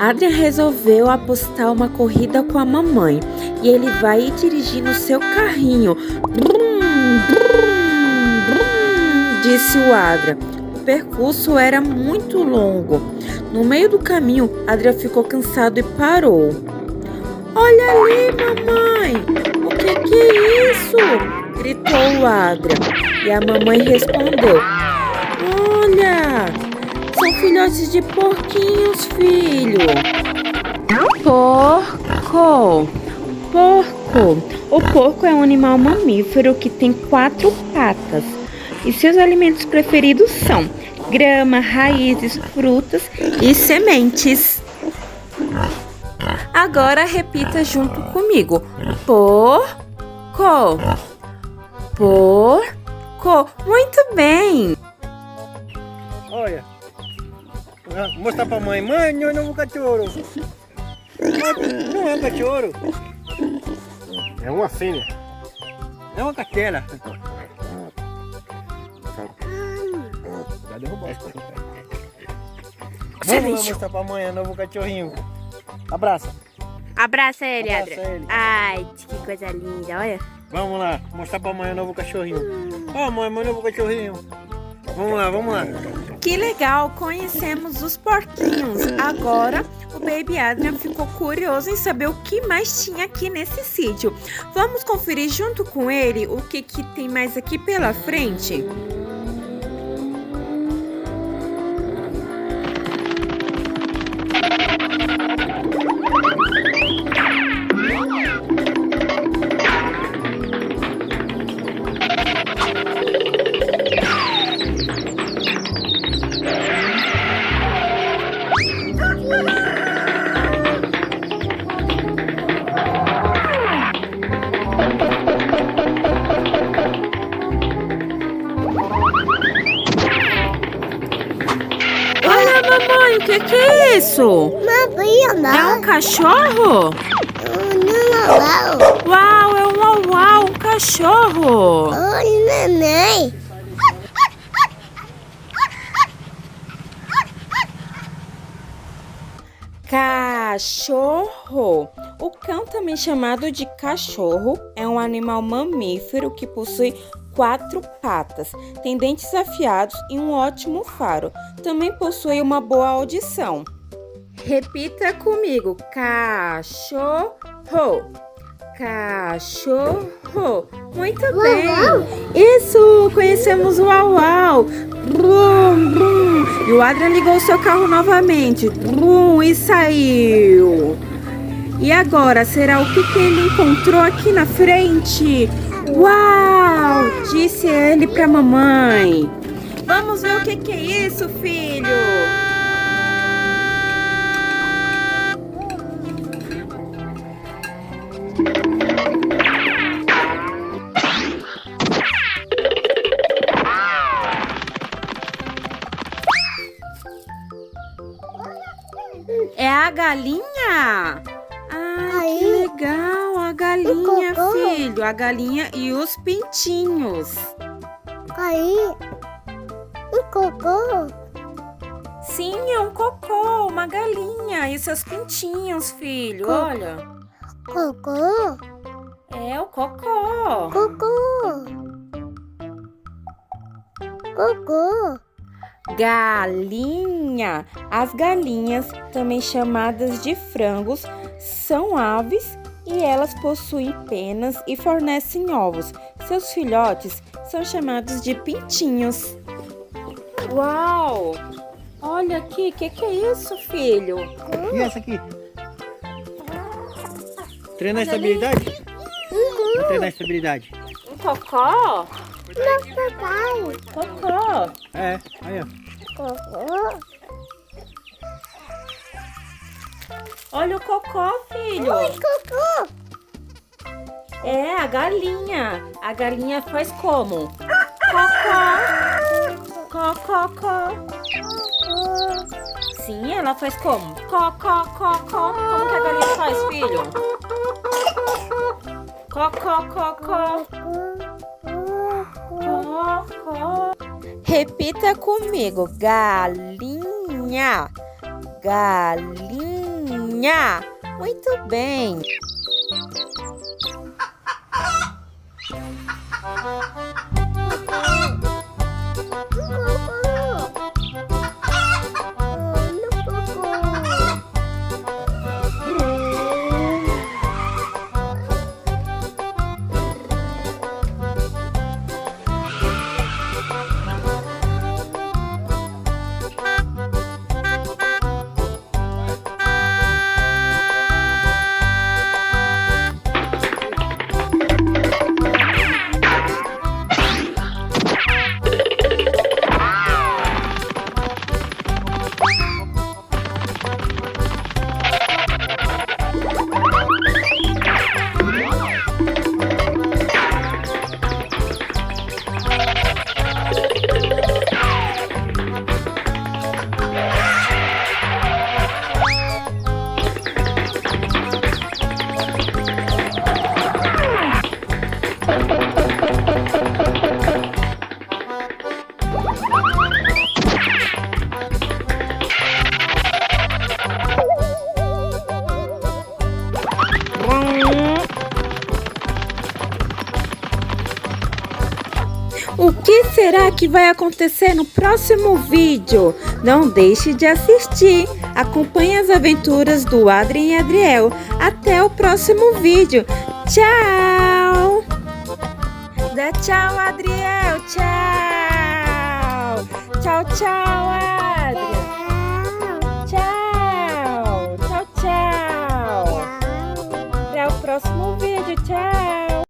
Adrian resolveu apostar uma corrida com a mamãe e ele vai dirigindo seu carrinho. Brum, brum, brum, disse o Adrian. O percurso era muito longo. No meio do caminho, Adrian ficou cansado e parou. Olha ali, mamãe! O que é isso? Gritou o Adrian. E a mamãe respondeu. Olha! São filhotes de porquinhos, filho. Porco. O porco é um animal mamífero que tem 4 patas. E seus alimentos preferidos são grama, raízes, frutas e sementes. Agora repita junto comigo. Porco. Muito bem. Olha. Vou mostrar pra mãe. Mãe, não é um cachorro. Não é um cachorro. É uma fêmea. É uma catela. Já derrubou. Vamos lá mostrar pra mãe o novo cachorrinho. Abraça. Abraça ele, Abraça Adrian. ele. Ai, que coisa linda, olha. Vamos lá, mostrar pra mãe o novo cachorrinho. Ó, mãe, meu novo cachorrinho. Vamos lá. Que legal, conhecemos os porquinhos. Agora o Baby Adrian ficou curioso em saber o que mais tinha aqui nesse sítio. Vamos conferir junto com ele o que tem mais aqui pela frente? Mamãe, o que é isso? É um cachorro? Uau, é um uau, um cachorro. Oi, mamãe. Cachorro. O cão, também chamado de cachorro, é um animal mamífero que possui 4 patas, tem dentes afiados e um ótimo faro. Também possui uma boa audição. Repita comigo. Cachorro. Cachorro. Muito bem. Isso, conhecemos o uau-uau. Brum, brum. E o Adrian ligou seu carro novamente. Brum, e saiu. E agora, será o que ele encontrou aqui na frente? Uau! Disse ele pra mamãe. Vamos ver o que é isso, filho. É a galinha? Ai, que legal, a galinha, filho. A galinha e os pintinhos. Aí, um cocô. Sim, é um cocô, uma galinha e seus pintinhos, filho. Olha. Cocô. É o cocô. Cocô. Cocô. Galinha. As galinhas, também chamadas de frangos, são aves e elas possuem penas e fornecem ovos. Seus filhotes são chamados de pintinhos. Uau! Olha aqui, o que é isso, filho? E essa aqui? Treinar estabilidade? Treinar estabilidade. Um cocó? Não, papai. Cocó. É, aí ó. Cocô. Olha o cocó, filho. Oi, cocô. É a galinha. A galinha faz como? Cocó. Cocó. Sim, ela faz como? Cocó. Como que a galinha faz, filho? Cocó. Repita comigo. Galinha. Galinha. ganhar? Muito bem! O que será que vai acontecer no próximo vídeo? Não deixe de assistir. Acompanhe as aventuras do Adrien e Adriel. Até o próximo vídeo. Tchau! Dá tchau, Adriel. Tchau! Tchau, tchau, Adriel.